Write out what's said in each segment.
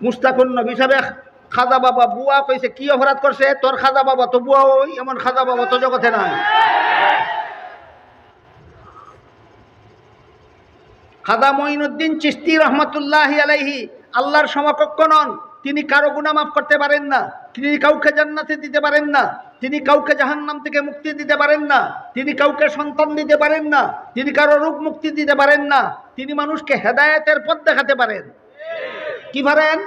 মুস্তাকুন নবী সাহেব খাজা বাবা বুয়া কইছে কি অপরাধ করছে? তোর খাজা বাবা তো বুয়া, ওই এমন খাজা বাবা তো জগতে নাই। খাজা মঈনুদ্দিন চিশতি রহমতুল্লাহি আলাইহি আল্লাহর সমকক্ষ নন। তিনি কারো গুনাহ মাফ করতে পারেন না, তিনি কাউকে জান্নাতে দিতে পারেন না, তিনি কাউকে জাহান্নাম থেকে মুক্তি দিতে পারেন না, তিনি কাউকে সন্তান দিতে পারেন না, তিনি কারো রোগ মুক্তি দিতে পারেন না। তিনি মানুষকে হেদায়েতের পথ দেখাতে পারেন। কি পারেন?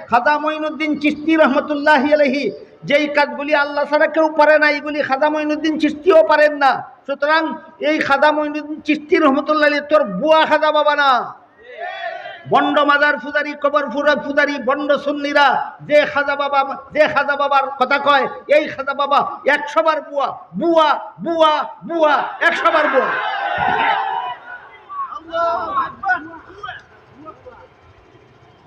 খাজা মঈনুদ্দিন চিশতি রহমতুল্লাহি আলাইহি যেই কাজগুলি আল্লাহ ছাড়া কেউ পারে না, এইগুলি খাজা মঈনুদ্দিন চিশতিও পারেন না। সুতরাং এই খাজা মঈনুদ্দিন চিশতি রহমতুল্লাহ আলাইহি তোর বুয়া খাজা বাবা না। বন্ড মাজার পূজারি, কবর পূজারি, বন্ড সুন্নিরা যে খাজা বাবার কথা কয়, এই খাজা বাবা 100 বার বুয়া বুয়া বুয়া বুয়া 100 বার বুয়া।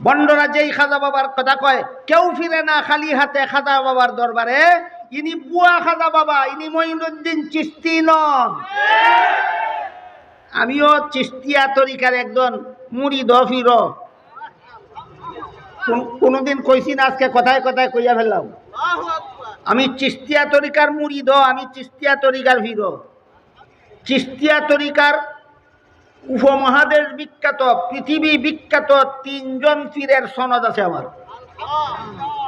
বন্ডরা যেই খাজা বাবার কথা কয়, কেউ ফিরে না খালি হাতে খাজা বাবার দরবারে। ইনি বুয়া খাজা বাবা, ইনি মঈনুদ্দিন চিশতি নন। আমিও চিশতিয়া তরিকার একজন মুরিদ ফির। কোনদিন কইছি না, আজকে কথায় কথায় কইয়া ফেললাম। আমি চিশতিয়া তরিকার মুরিদ, আমি চিশতিয়া তরিকার ফির। চিশতিয়া তরিকার উপমহাদেশ বিখ্যাত, পৃথিবী বিখ্যাত 3 জন পীরের সনদ আছে আমার।